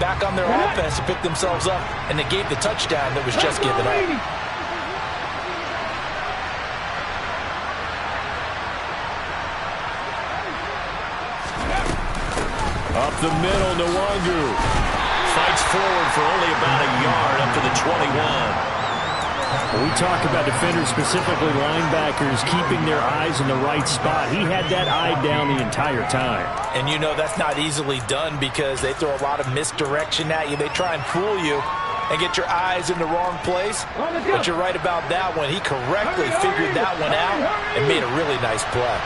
back on their offense to pick themselves up and negate the touchdown that was just given up. Up the middle, Nwangu fights forward for only about a yard up to the 21. We talk about defenders, specifically linebackers, keeping their eyes in the right spot. He had that eye down the entire time. And you know that's not easily done because they throw a lot of misdirection at you. They try and fool you and get your eyes in the wrong place. But you're right about that one. He correctly figured that one out and made a really nice play.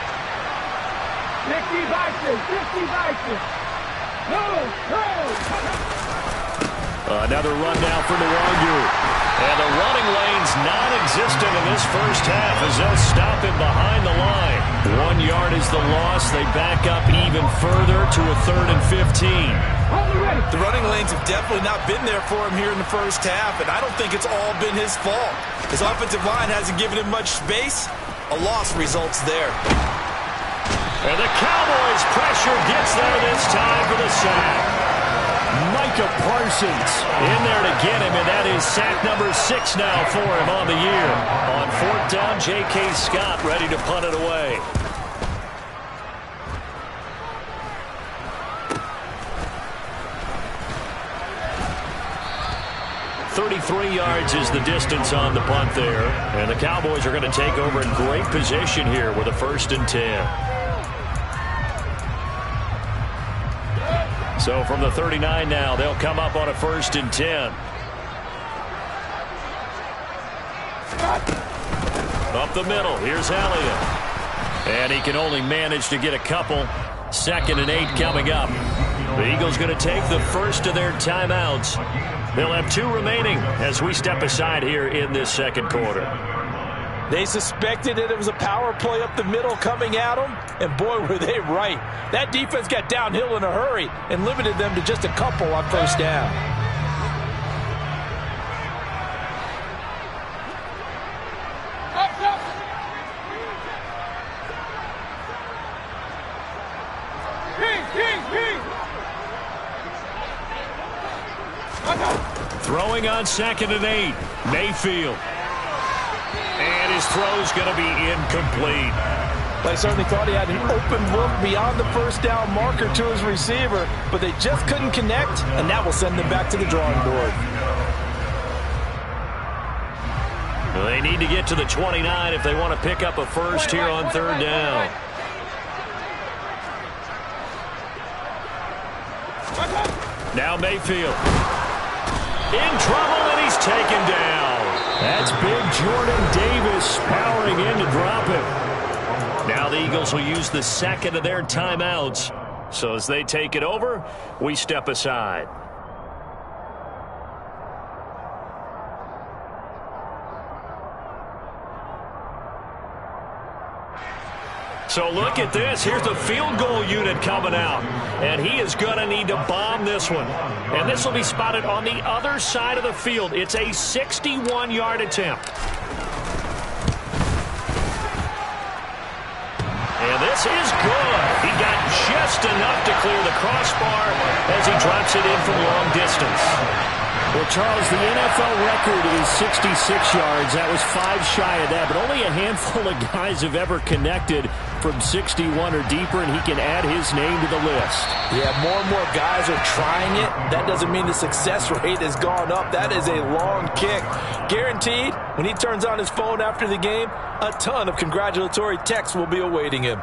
50 boxes. Another run now for Nwangu. And the running lane's non-existent in this first half as they'll stop him behind the line. 1 yard is the loss. They back up even further to a 3rd and 15. The running lanes have definitely not been there for him here in the first half, and I don't think it's all been his fault. His offensive line hasn't given him much space. A loss results there. And the Cowboys' pressure gets there this time for the sack. Micah Parsons in there to get him, and that is sack number 6 now for him on the year. On 4th down, J.K. Scott ready to punt it away. .33 yards is the distance on the punt there. And the Cowboys are going to take over in great position here with a 1st and 10. So from the 39 now, they'll come up on a 1st and 10. Up the middle, here's Elliott. And he can only manage to get a couple. 2nd and 8 coming up. The Eagles going to take the first of their timeouts. They'll have 2 remaining as we step aside here in this second quarter. They suspected that it was a power play up the middle coming at them, and boy, were they right. That defense got downhill in a hurry and limited them to just a couple on 1st down. Throwing on 2nd and 8, Mayfield. And his throw's going to be incomplete. They certainly thought he had an open look beyond the 1st down marker to his receiver, but they just couldn't connect, and that will send them back to the drawing board. They need to get to the 29 if they want to pick up a first here on 3rd down. Now Mayfield. In trouble, and he's taken down. That's big Jordan Davis powering in to drop him. Now the Eagles will use the 2nd of their timeouts. So as they take it over, we step aside. So look at this. Here's the field goal unit coming out. And he is going to need to bomb this one. And this will be spotted on the other side of the field. It's a 61-yard attempt. And this is good. He got just enough to clear the crossbar as he drops it in from long distance. Well, Charles, the NFL record is 66 yards. That was 5 shy of that, but only a handful of guys have ever connected from 61 or deeper, and he can add his name to the list. Yeah, more and more guys are trying it. That doesn't mean the success rate has gone up. That is a long kick. Guaranteed, when he turns on his phone after the game, a ton of congratulatory texts will be awaiting him.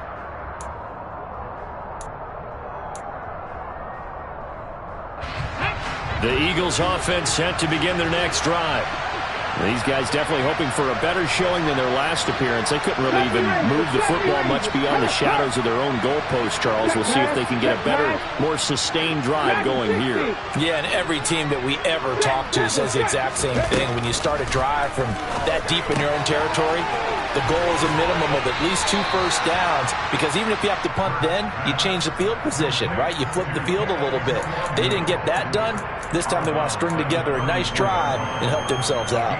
The Eagles offense set to begin their next drive. These guys definitely hoping for a better showing than their last appearance. They couldn't really even move the football much beyond the shadows of their own goalpost, Charles. We'll see if they can get a better, more sustained drive going here. Yeah, and every team that we ever talk to says the exact same thing. When you start a drive from that deep in your own territory, the goal is a minimum of at least 2 first downs, because even if you have to punt then, you change the field position, right? You flip the field a little bit. They didn't get that done. This time they want to string together a nice drive and help themselves out.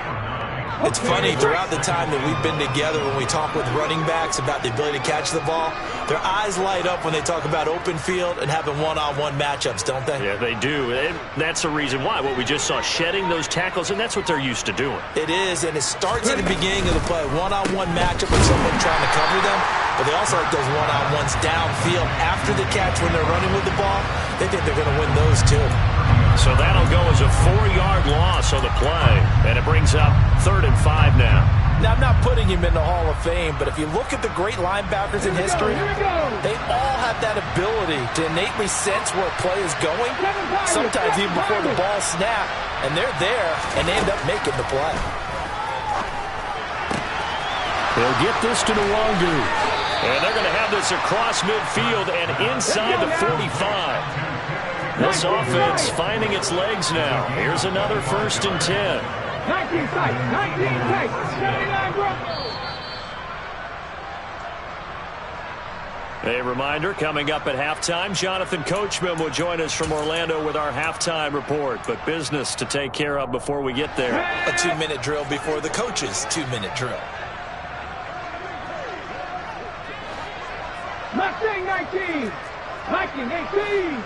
It's funny, throughout the time that we've been together, when we talk with running backs about the ability to catch the ball, their eyes light up when they talk about open field and having one-on-one matchups, don't they? Yeah, they do. And that's the reason why. What we just saw, shedding those tackles, and that's what they're used to doing. It is, and it starts at the beginning of the play. One-on-one matchup with someone trying to cover them, but they also like those one-on-ones downfield after the catch when they're running with the ball. They think they're going to win those too. So that'll go as a 4-yard loss on the play, and it brings up 3rd and 5 now. Now, I'm not putting him in the Hall of Fame, but if you look at the great linebackers in history, they all have that ability to innately sense where a play is going, sometimes even before the ball snaps, and they're there, and they end up making the play. They'll get this to Nwangu. And they're going to have this across midfield and inside the 45. This offense finding its legs now. Here's another 1st and 10. 19 sight, 19 sight, 79 Broncos. A reminder, coming up at halftime, Jonathan Coachman will join us from Orlando with our halftime report. But business to take care of before we get there. A 2-minute drill before the coach's 2-minute drill. Mustang 19, Viking 18.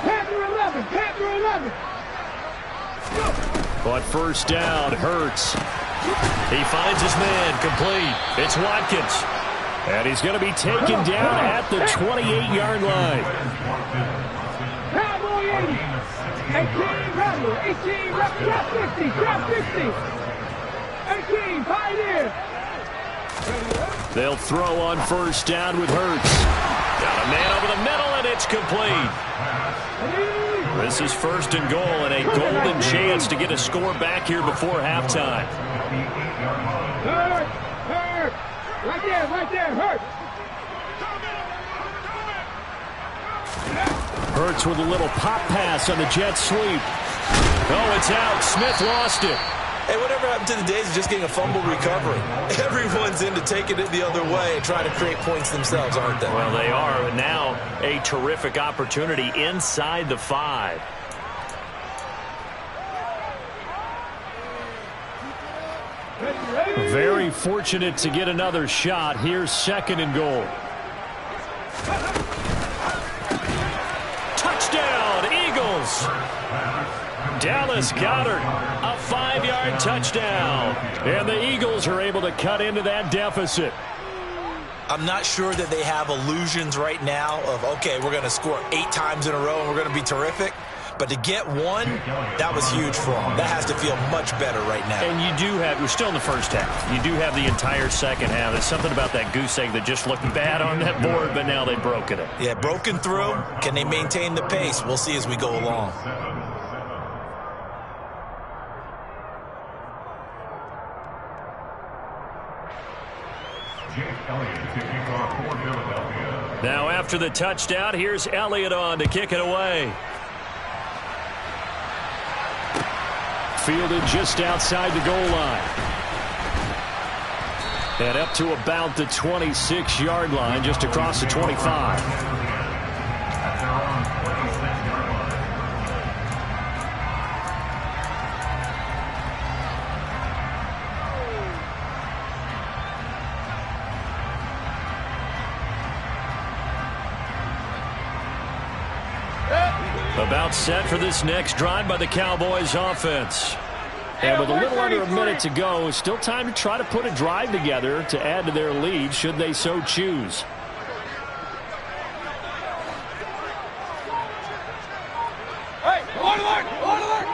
Panther 11, Panther 11. But 1st down, Hurts. He finds his man, complete. It's Watkins. And he's going to be taken down at the 28-yard line. Cowboy 80, 18 Rebel, 18 Trap 50, 18 Pioneer. They'll throw on 1st down with Hurts. Got a man over the middle, and it's complete. This is 1st and goal, and a golden chance to get a score back here before halftime. Hurt. Right there, Hurt. Hurts with a little pop pass on the jet sweep. Oh, it's out. Smith lost it. Hey, whatever happened to the days of just getting a fumble recovery? Everyone's into taking it the other way and trying to create points themselves, aren't they? Well, they are. And now a terrific opportunity inside the 5. Very fortunate to get another shot. Here's 2nd and goal. Touchdown, Eagles! Dallas Goedert, a 5-yard touchdown. And the Eagles are able to cut into that deficit. I'm not sure that they have illusions right now of, okay, we're going to score 8 times in a row and we're going to be terrific. But to get one, that was huge for them. That has to feel much better right now. And you do have, we're still in the 1st half. You do have the entire 2nd half. There's something about that goose egg that just looked bad on that board, but now they've broken it. Yeah, broken through. Can they maintain the pace? We'll see as we go along. Now after the touchdown, here's Elliott on to kick it away. Fielded just outside the goal line. And up to about the 26-yard line, just across the 25. About set for this next drive by the Cowboys offense. And with a little under a minute to go, still time to try to put a drive together to add to their lead should they so choose. Hey, alert, alert!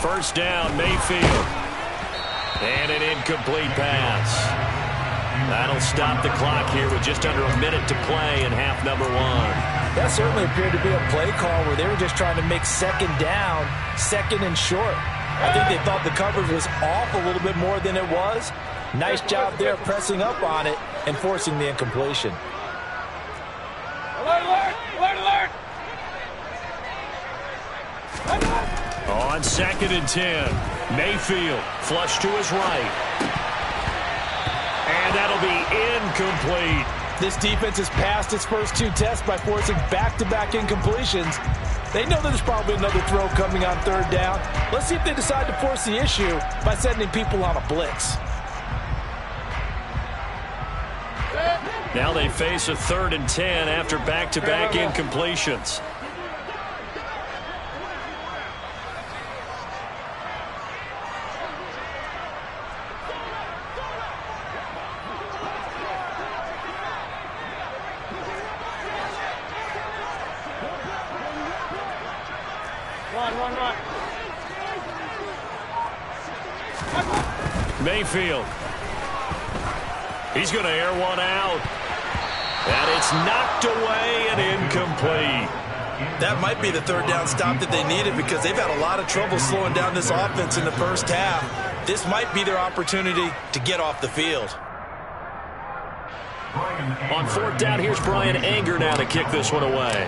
First down, Mayfield. And an incomplete pass. That'll stop the clock here with just under a minute to play in half number 1. That certainly appeared to be a play call where they were just trying to make 2nd down, 2nd and short. I think they thought the coverage was off a little bit more than it was. Nice job there pressing up on it and forcing the incompletion. Alert, alert, alert, alert! On 2nd and 10, Mayfield flush to his right. And that'll be incomplete. This defense has passed its first 2 tests by forcing back-to-back incompletions. They know there's probably another throw coming on 3rd down. Let's see if they decide to force the issue by sending people on a blitz. Now they face a 3rd and 10 after back-to-back incompletions. Run. Mayfield. He's going to air one out. And it's knocked away and incomplete. That might be the 3rd down stop that they needed because they've had a lot of trouble slowing down this offense in the first half. This might be their opportunity to get off the field. On 4th down, here's Brian Anger now to kick this one away.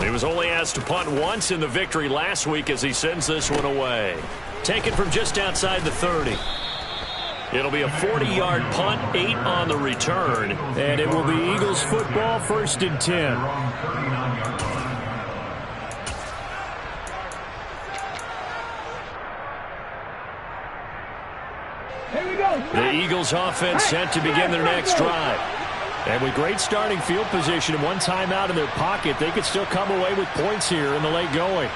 He was only asked to punt once in the victory last week as he sends this one away. Taken from just outside the 30. It'll be a 40-yard punt, 8 on the return. And it will be Eagles football, 1st and 10. Here we go. The Eagles offense set to begin their next drive. And with great starting field position and 1 timeout in their pocket, they could still come away with points here in the late going.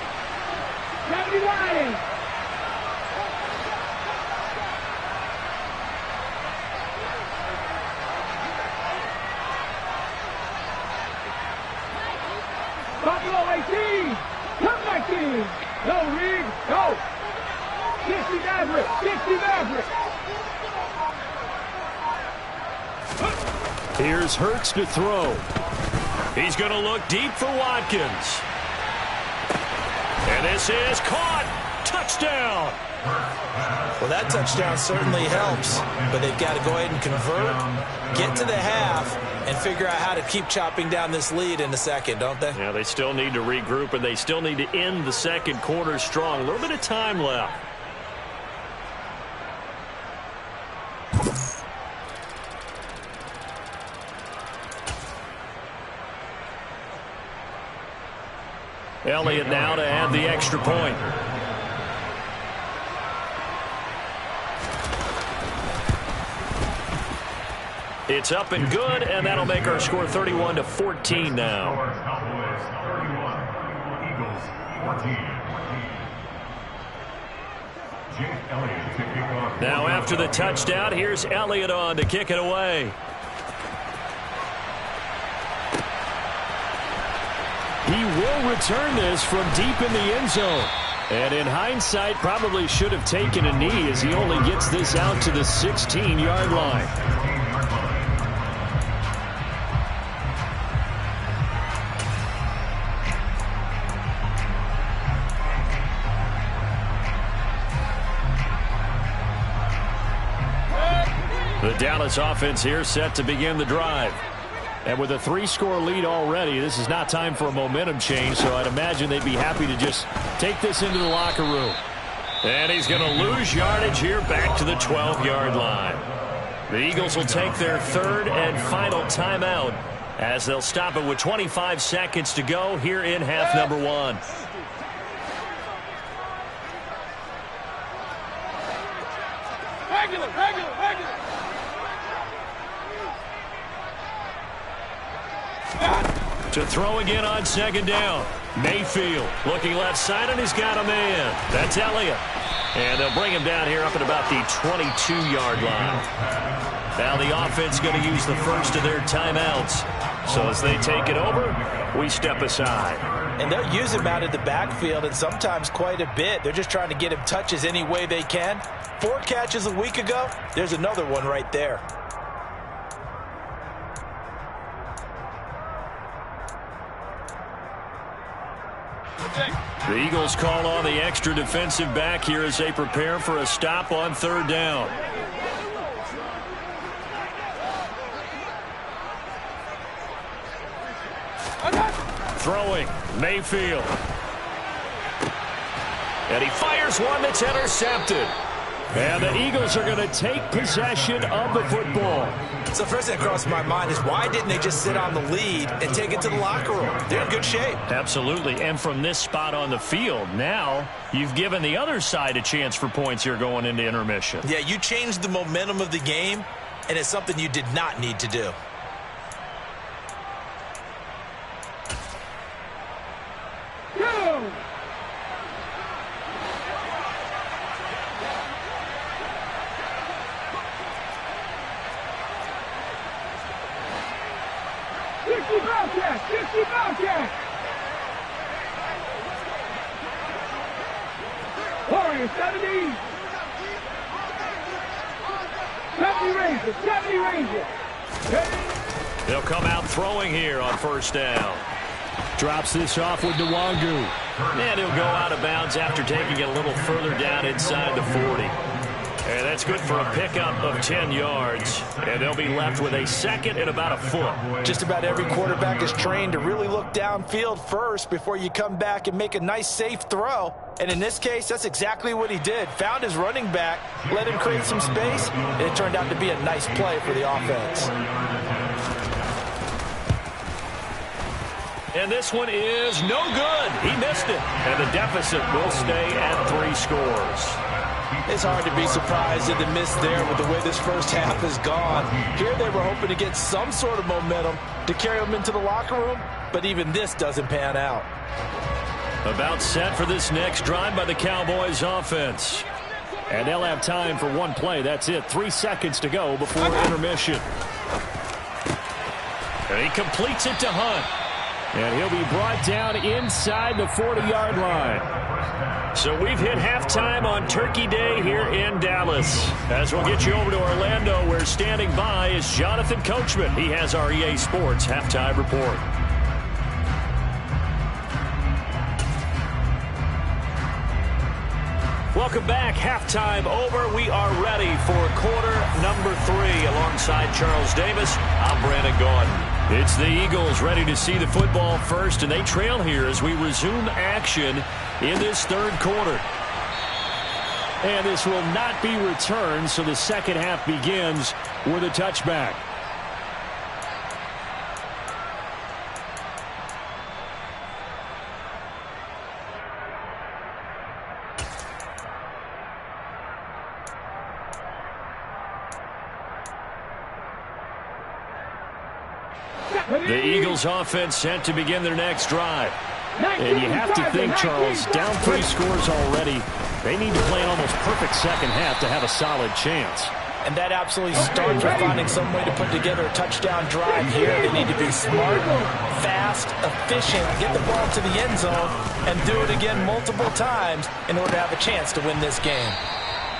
79. Buffalo 18. Come back team. Go, Reed. Go. 60 Maverick. 60 Maverick. Here's Hurts to throw. He's going to look deep for Watkins. And this is caught. Touchdown. Well, that touchdown certainly helps, but they've got to go ahead and convert, get to the half, and figure out how to keep chopping down this lead in the second, don't they? Yeah, they still need to regroup, and they still need to end the second quarter strong. A little bit of time left. Elliott now to add the extra point. It's up and good, and that'll make our score 31-14 now. Now after the touchdown, here's Elliott on to kick it away. He will return this from deep in the end zone. And in hindsight, probably should have taken a knee as he only gets this out to the 16-yard line. The Dallas offense here set to begin the drive. And with a 3-score lead already, this is not time for a momentum change, so I'd imagine they'd be happy to just take this into the locker room. And he's going to lose yardage here back to the 12-yard line. The Eagles will take their 3rd and final timeout as they'll stop it with 25 seconds to go here in half number 1. Regular. To throw again on 2nd down. Mayfield looking left side, and he's got a man. That's Elliott. And they'll bring him down here up at about the 22-yard line. Now the offense going to use the first of their timeouts. So as they take it over, we step aside. And they'll use him out of the backfield, and sometimes quite a bit. They're just trying to get him touches any way they can. 4 catches a week ago. There's another one right there. The Eagles call on the extra defensive back here as they prepare for a stop on 3rd down. Throwing, Mayfield. And he fires one that's intercepted. And the Eagles are going to take possession of the football. So first thing that crossed my mind is why didn't they just sit on the lead and take it to the locker room? They're in good shape. Absolutely. And from this spot on the field, now you've given the other side a chance for points here going into intermission. Yeah, you changed the momentum of the game, and it's something you did not need to do. Go! Bobcat! 60 Bobcat! Warriors, 70! 70 Rangers! 70 Rangers! They'll come out throwing here on first down. Drops this off with Nwangu. And he'll go out of bounds after taking it a little further down inside the 40. And that's good for a pickup of 10 yards. And they'll be left with a second and about a foot. Just about every quarterback is trained to really look downfield first before you come back and make a nice, safe throw. And in this case, that's exactly what he did. Found his running back, let him create some space, and it turned out to be a nice play for the offense. And this one is no good. He missed it. And the deficit will stay at 3 scores. It's hard to be surprised at the miss there with the way this first half has gone. Here they were hoping to get some sort of momentum to carry them into the locker room, but even this doesn't pan out. About set for this next drive by the Cowboys offense. And they'll have time for one play. That's it. 3 seconds to go before intermission. And he completes it to Hunt. And he'll be brought down inside the 40-yard line. So we've hit halftime on Turkey Day here in Dallas. As we'll get you over to Orlando, where standing by is Jonathan Coachman. He has our EA Sports halftime report. Welcome back. Halftime over. We are ready for quarter number 3. Alongside Charles Davis, I'm Brandon Gaudin. It's the Eagles ready to see the football first, and they trail here as we resume action in this third quarter. And this will not be returned, so the second half begins with a touchback. The Eagles offense set to begin their next drive. And you have to think, Charles, down 3 scores already. They need to play an almost perfect second half to have a solid chance. And that absolutely starts with finding some way to put together a touchdown drive here. They need to be smart, fast, efficient, get the ball to the end zone, and do it again multiple times in order to have a chance to win this game.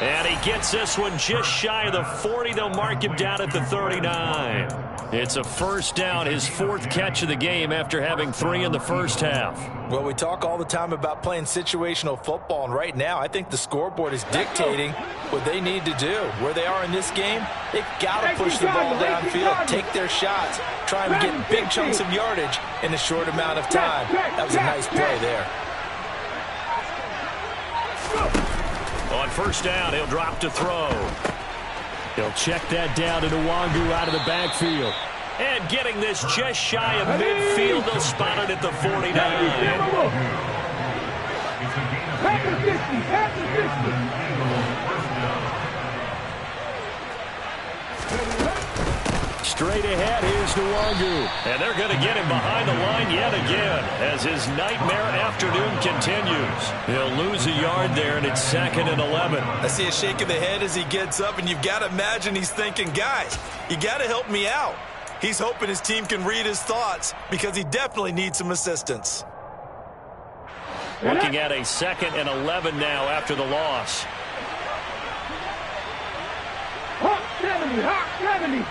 And he gets this one just shy of the 40. They'll mark him down at the 39. It's a first down, his 4th catch of the game after having 3 in the first half. Well, we talk all the time about playing situational football, and right now I think the scoreboard is dictating what they need to do. Where they are in this game, they've got to push the ball downfield, take their shots, try and get big chunks of yardage in a short amount of time. That was a nice play there. On first down, he'll drop to throw. He'll check that down to Nwangu out of the backfield. And getting this just shy of midfield, they'll spot it at the 49. Straight ahead, here's Nwangu. And they're going to get him behind the line yet again as his nightmare afternoon continues. He'll lose a yard there, and it's 2nd and 11. I see a shake of the head as he gets up, and you've got to imagine he's thinking, guys, you got to help me out. He's hoping his team can read his thoughts because he definitely needs some assistance. Looking at a 2nd and 11 now after the loss. Hawk 70, Hawk 70.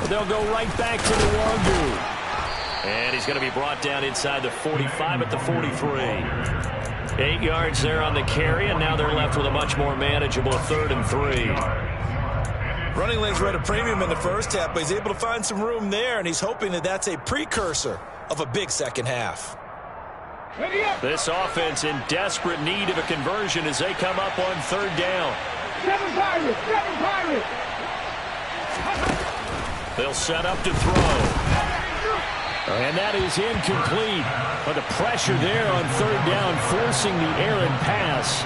They'll go right back to Nwangu. And he's going to be brought down inside the 45 at the 43. 8 yards there on the carry, and now they're left with a much more manageable 3rd and 3. Running lanes were at a premium in the first half, but he's able to find some room there, and he's hoping that that's a precursor of a big second half. This offense in desperate need of a conversion as they come up on third down. 7 Pirates! 7 Pirates! They'll set up to throw. And that is incomplete. But the pressure there on third down, forcing the errant pass.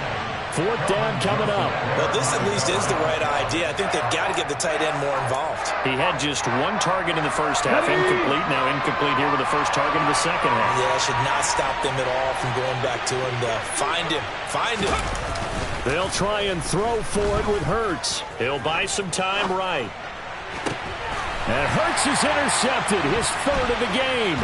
Fourth down coming up. Well, this at least is the right idea. I think they've got to get the tight end more involved. He had just one target in the first half. Incomplete. Now incomplete here with the first target in the second half. Yeah, should not stop them at all from going back to him to find him. Find him. They'll try and throw for it with Hurts. He'll buy some time right. And Hurts is intercepted, his third of the game.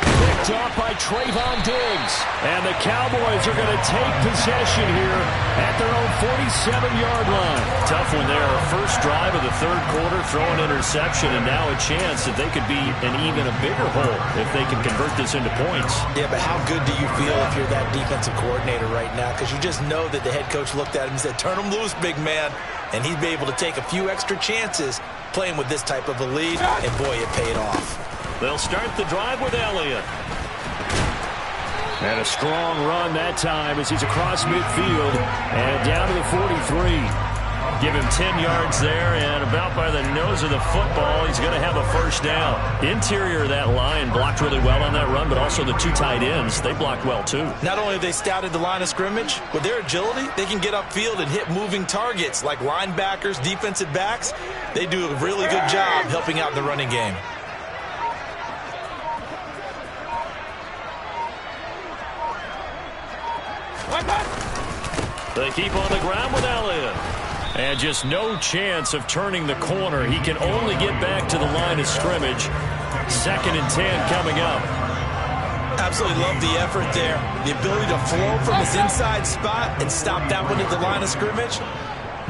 Picked off by Trayvon Diggs. And the Cowboys are going to take possession here at their own 47-yard line. Tough one there. First drive of the third quarter, throwing interception, and now a chance that they could be in even a bigger hole if they can convert this into points. Yeah, but how good do you feel if you're that defensive coordinator right now? Because you just know that the head coach looked at him and said, turn him loose, big man. And he'd be able to take a few extra chances playing with this type of a lead, and boy, it paid off. They'll start the drive with Elliott. And a strong run that time as he's across midfield and down to the 43. Give him 10 yards there, and about by the nose of the football, he's going to have a first down. Interior of that line blocked really well on that run, but also the two tight ends, they blocked well too. Not only have they scouted the line of scrimmage, with their agility, they can get upfield and hit moving targets like linebackers, defensive backs. They do a really good job helping out in the running game. They keep on the ground with Elliott. And just no chance of turning the corner. He can only get back to the line of scrimmage. 2nd and 10 coming up. Absolutely love the effort there. The ability to flow from his inside spot and stop that one at the line of scrimmage.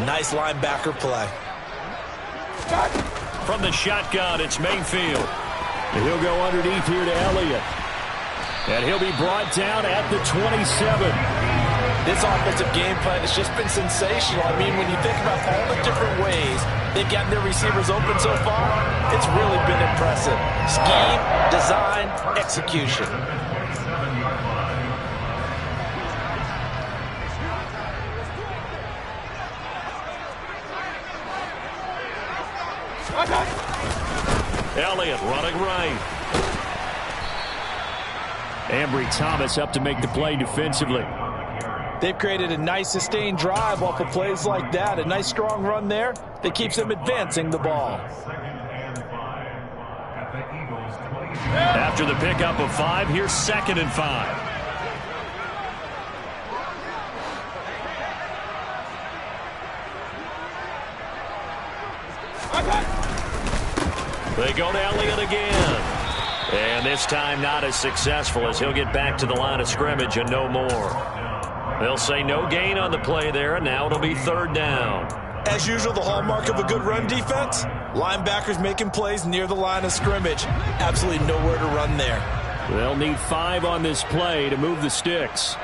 Nice linebacker play. From the shotgun, it's Mayfield. And he'll go underneath here to Elliott. And he'll be brought down at the 27. This offensive game plan has just been sensational. I mean, when you think about all the different ways they've gotten their receivers open so far, it's really been impressive. Scheme, design, execution. Elliott running right. Ambry Thomas up to make the play defensively. They've created a nice sustained drive off of plays like that. A nice strong run there that keeps them advancing the ball. After the pickup of 5, here's 2nd and 5. They go to Elliott again. And this time not as successful as he'll get back to the line of scrimmage and no more. They'll say no gain on the play there, and now it'll be 3rd down. As usual, the hallmark of a good run defense, linebackers making plays near the line of scrimmage. Absolutely nowhere to run there. They'll need 5 on this play to move the sticks.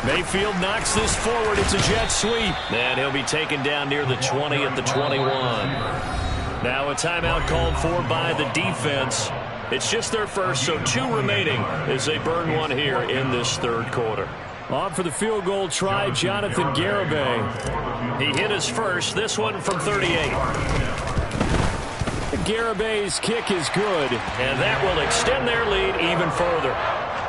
Mayfield knocks this forward. It's a jet sweep. And he'll be taken down near the 20 at the 21. Now a timeout called for by the defense. It's just their first, so 2 remaining as they burn one here in this third quarter. On for the field goal try, Jonathan Garibay. He hit his first, this one from 38. Garibay's kick is good. And that will extend their lead even further.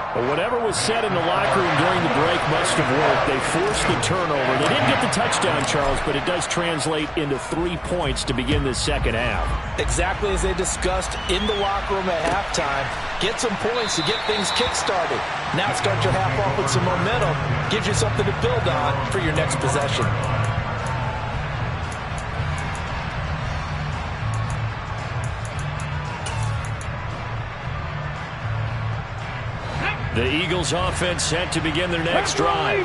But whatever was said in the locker room during the break must have worked. They forced the turnover. They didn't get the touchdown, Charles, but it does translate into 3 points to begin the second half. Exactly as they discussed in the locker room at halftime. Get some points to get things kick-started. Now start your half off with some momentum. Gives you something to build on for your next possession. The Eagles offense set to begin their next drive.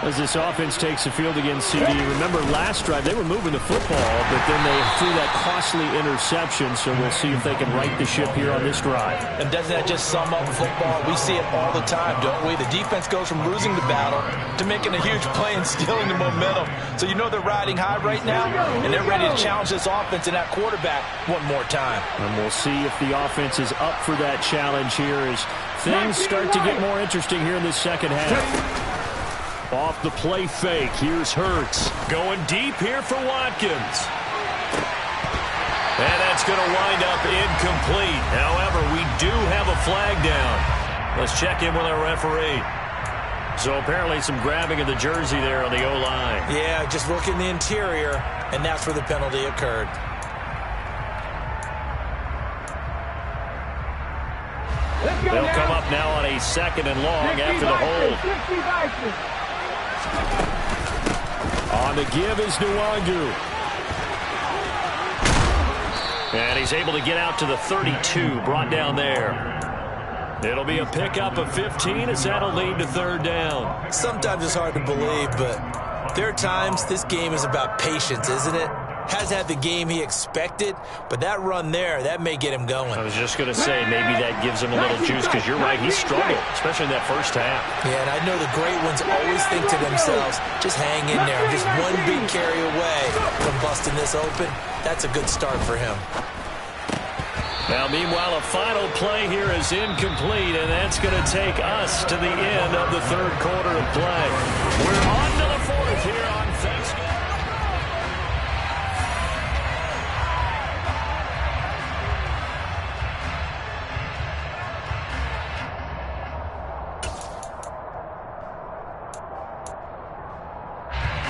As this offense takes the field against CD, remember last drive they were moving the football, but then they threw that costly interception, so we'll see if they can right the ship here on this drive. And doesn't that just sum up football? We see it all the time, don't we? The defense goes from losing the battle to making a huge play and stealing the momentum. So you know they're riding high right now, and they're ready to challenge this offense and that quarterback one more time. And we'll see if the offense is up for that challenge here as things start to get more interesting here in this second half. Off the play fake, here's Hurts. Going deep here for Watkins. And that's going to wind up incomplete. However, we do have a flag down. Let's check in with our referee. So apparently some grabbing of the jersey there on the O-line. Yeah, just look in the interior, and that's where the penalty occurred. They'll come up now on a 2nd and long after the hold. On the give is Nwangu. And he's able to get out to the 32, brought down there. It'll be a pickup of 15 as that'll lead to 3rd down. Sometimes it's hard to believe, but there are times this game is about patience, isn't it? Hasn't had the game he expected, but that run there, that may get him going. I was just going to say, maybe that gives him a little juice, because you're right, he struggled, especially in that first half. Yeah, and I know the great ones always think to themselves, just hang in there. I'm just one big carry away from busting this open. That's a good start for him. Now, meanwhile, a final play here is incomplete, and that's going to take us to the end of the 3rd quarter of play. We're on to the 4th here on Thanksgiving.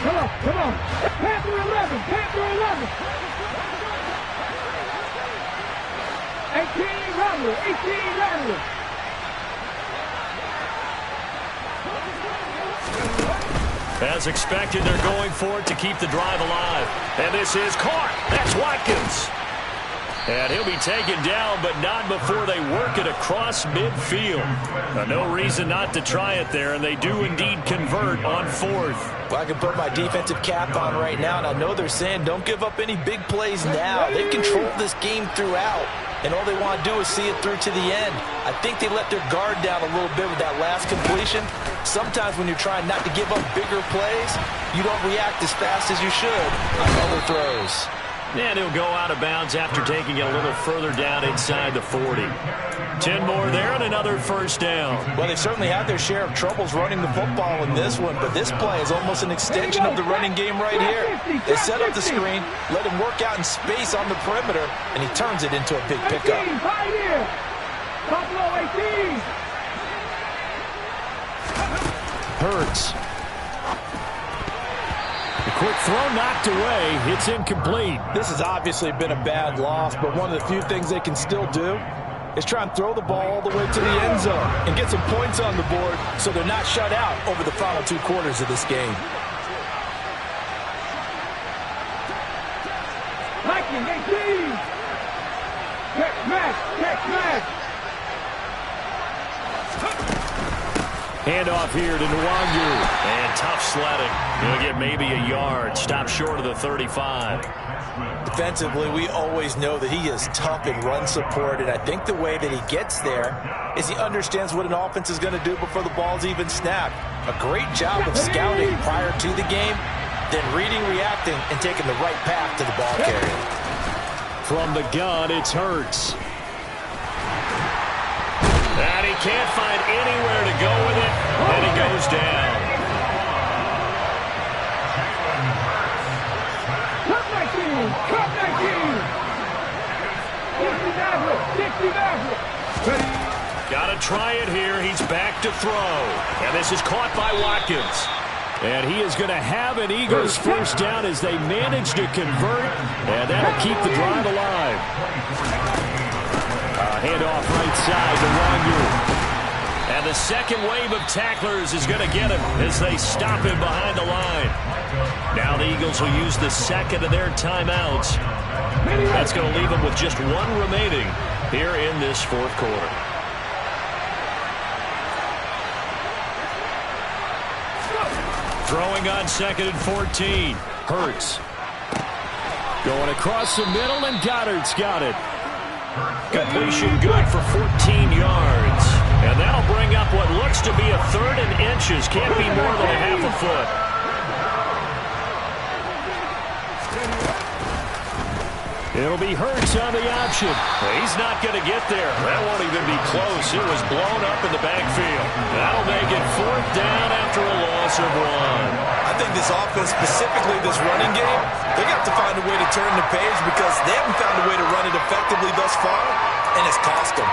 Come on. Panther 11. Panther 11. 18 Rattler. 18 Rattler. As expected, they're going for it to keep the drive alive. And this is caught. That's Watkins. And he'll be taken down, but not before they work it across midfield. No reason not to try it there, and they do indeed convert on 4th. Well, I can put my defensive cap on right now, and I know they're saying don't give up any big plays now. They've controlled this game throughout, and all they want to do is see it through to the end. I think they let their guard down a little bit with that last completion. Sometimes when you're trying not to give up bigger plays, you don't react as fast as you should on other throws. And he'll go out of bounds after taking it a little further down inside the 40. 10 more there and another 1st down. Well, they certainly had their share of troubles running the football in this one, but this play is almost an extension of the running game right here. They set up the screen, let him work out in space on the perimeter, and he turns it into a big pickup. Hurts. The quick throw knocked away. It's incomplete. This has obviously been a bad loss, but one of the few things they can still do is try and throw the ball all the way to the end zone and get some points on the board so they're not shut out over the final 2 quarters of this game. Lightning 18. Check smash. Handoff here to Nwangu. And tough sledding. He'll get maybe a yard. Stop short of the 35. Defensively, we always know that he is tough in run support, and I think the way that he gets there is he understands what an offense is going to do before the ball's even snapped. A great job of scouting prior to the game, then reading, reacting, and taking the right path to the ball carrier. From the gun, it's Hurts. And he can't find anywhere to go with it, and he goes down. Cut 19. 60 Got to try it here. He's back to throw. And this is caught by Watkins. And he is going to have an Eagles 1st down as they manage to convert, and that'll keep the drive alive. Handoff right side to Nwangu. And the second wave of tacklers is going to get him as they stop him behind the line. Now the Eagles will use the 2nd of their timeouts. That's going to leave them with just 1 remaining here in this 4th quarter. Throwing on 2nd and 14. Hurts. Going across the middle, and Goddard's got it. Completion good for 14 yards. And that'll bring up what looks to be a 3rd and inches. Can't be more than a half a foot. It'll be Hurts on the option. He's not going to get there. That won't even be close. It was blown up in the backfield. That'll make it 4th down after a loss of 1. I think this offense, specifically this running game, they're going to have to find a way to turn the page because they haven't found a way to run it effectively thus far, and it's cost them.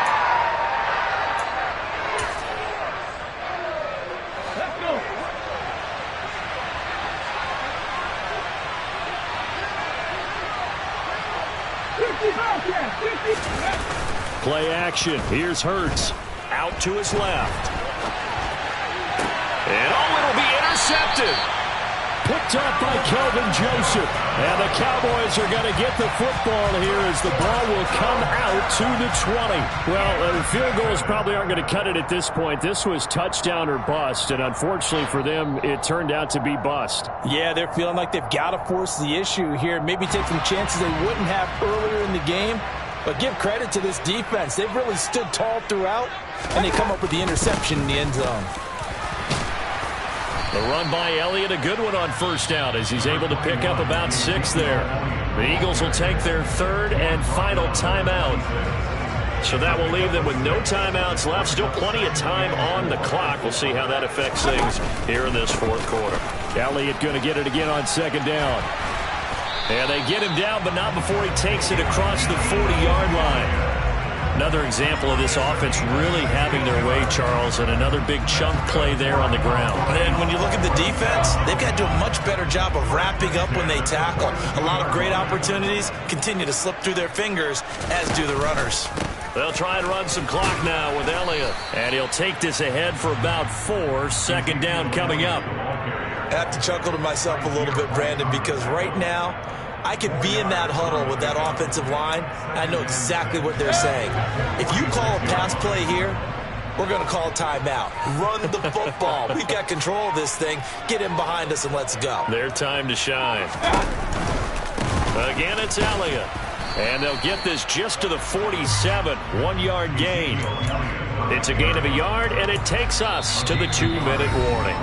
Let's go. Play action. Here's Hurts. Out to his left. And it'll be intercepted. Picked up by Kelvin Joseph. And the Cowboys are going to get the football here as the ball will come out to the 20. Well, field goals probably aren't going to cut it at this point. This was touchdown or bust, and unfortunately for them, it turned out to be bust. Yeah, they're feeling like they've got to force the issue here. Maybe take some chances they wouldn't have earlier in the game. But give credit to this defense. They've really stood tall throughout, and they come up with the interception in the end zone. The run by Elliott, a good one on 1st down as he's able to pick up about 6 there. The Eagles will take their 3rd and final timeout. So that will leave them with no timeouts left. Still plenty of time on the clock. We'll see how that affects things here in this 4th quarter. Elliott going to get it again on 2nd down. And they get him down, but not before he takes it across the 40-yard line. Another example of this offense really having their way, Charles, and another big chunk play there on the ground. And when you look at the defense, they've got to do a much better job of wrapping up when they tackle. A lot of great opportunities continue to slip through their fingers, as do the runners. They'll try and run some clock now with Elliott. And he'll take this ahead for about 4. 2nd down coming up. I have to chuckle to myself a little bit, Brandon, because right now, I could be in that huddle with that offensive line. I know exactly what they're saying. If you call a pass play here, we're going to call a timeout. Run the football. We've got control of this thing. Get in behind us and let's go. Their time to shine. Again, it's Elliott. And they'll get this just to the 47. 1-yard gain. It's a gain of a yard, and it takes us to the 2-minute warning.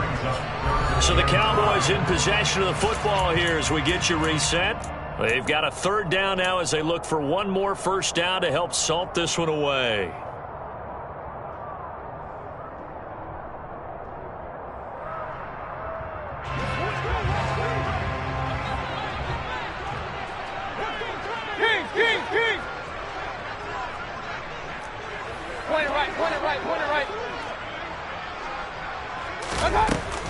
So the Cowboys in possession of the football here as we get you reset. They've got a 3rd down now as they look for one more 1st down to help salt this one away. King. Point it right.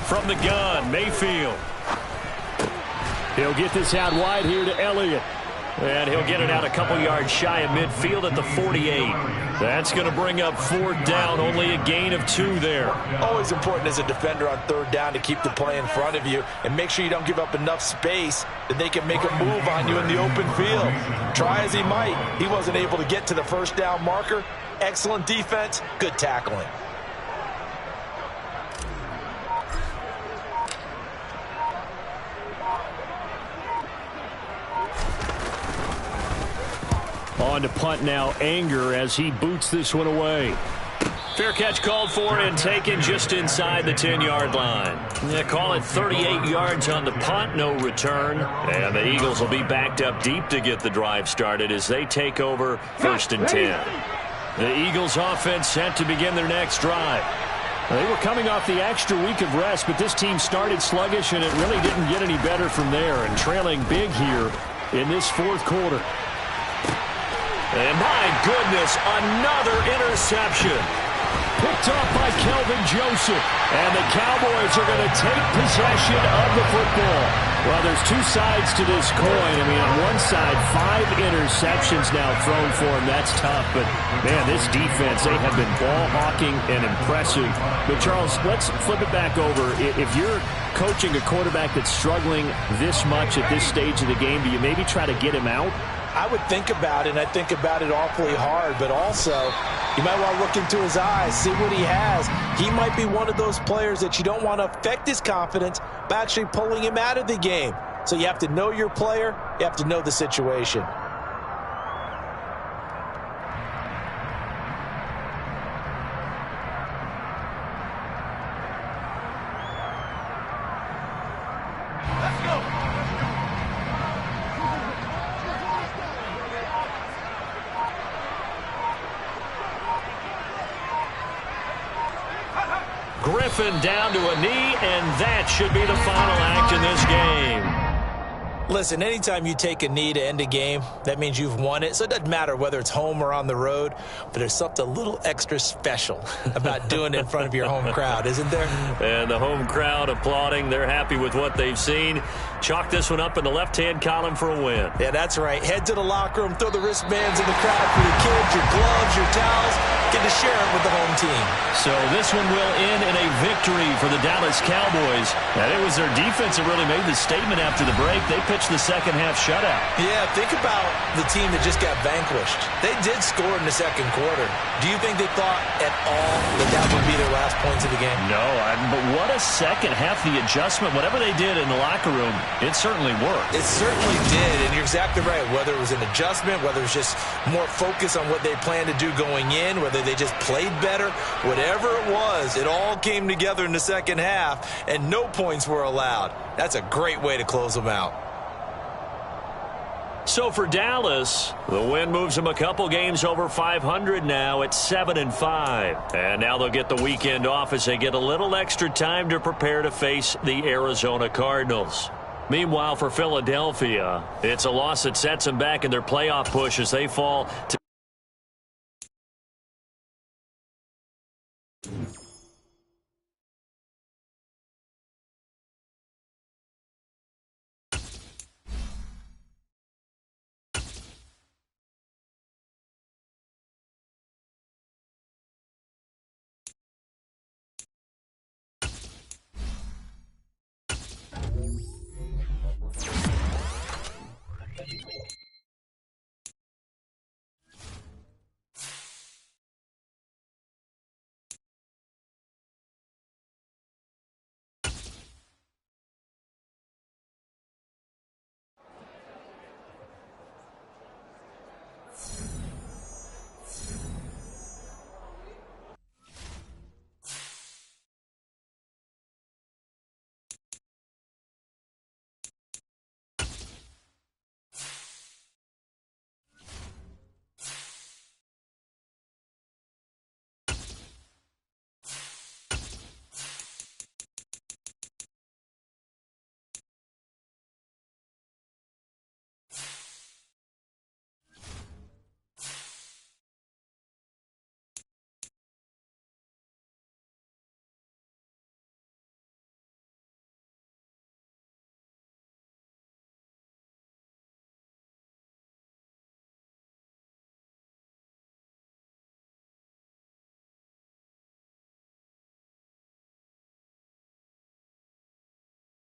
From the gun, Mayfield. He'll get this out wide here to Elliott. And he'll get it out a couple yards shy of midfield at the 48. That's going to bring up 4th down, only a gain of 2 there. Always important as a defender on 3rd down to keep the play in front of you and make sure you don't give up enough space that they can make a move on you in the open field. Try as he might, he wasn't able to get to the 1st down marker. Excellent defense, good tackling. On to punt now, Anger as he boots this one away. Fair catch called for and taken just inside the 10-yard line. Yeah, call it 38 yards on the punt, no return. And the Eagles will be backed up deep to get the drive started as they take over 1st and 10. The Eagles offense set to begin their next drive. They were coming off the extra week of rest, but this team started sluggish, and it really didn't get any better from there, and trailing big here in this 4th quarter. And my goodness, another interception. Picked off by Kelvin Joseph. And the Cowboys are going to take possession of the football. Well, there's 2 sides to this coin. I mean, on one side, 5 interceptions now thrown for him. That's tough. But, man, this defense, they have been ball hawking and impressive. But, Charles, let's flip it back over. If you're coaching a quarterback that's struggling this much at this stage of the game, do you maybe try to get him out? I would think about it, and I think about it awfully hard, but also you might want to look into his eyes, see what he has. He might be one of those players that you don't want to affect his confidence by actually pulling him out of the game. So you have to know your player, you have to know the situation. Griffin down to a knee, and that should be the final act in this game. Listen, anytime you take a knee to end a game, that means you've won it. So it doesn't matter whether it's home or on the road, but there's something a little extra special about doing it in front of your home crowd, isn't there? And the home crowd applauding. They're happy with what they've seen. Chalk this one up in the left-hand column for a win. Yeah, that's right. Head to the locker room, throw the wristbands in the crowd for your kids, your gloves, your towels. Get to share it with the home team. So this one will end in a victory for the Dallas Cowboys. And it was their defense that really made the statement after the break. They pitched the second half shutout. Yeah, think about the team that just got vanquished. They did score in the second quarter. Do you think they thought at all that that would be their last points of the game? No, but what a second half. The adjustment, whatever they did in the locker room, it certainly worked. It certainly did, and you're exactly right. Whether it was an adjustment, whether it was just more focus on what they planned to do going in, whether they just played better, whatever it was, it all came together in the second half, and no points were allowed. That's a great way to close them out. So for Dallas, the win moves them a couple games over 500 now at 7-5. And now they'll get the weekend off as they get a little extra time to prepare to face the Arizona Cardinals. Meanwhile, for Philadelphia, it's a loss that sets them back in their playoff push as they fall to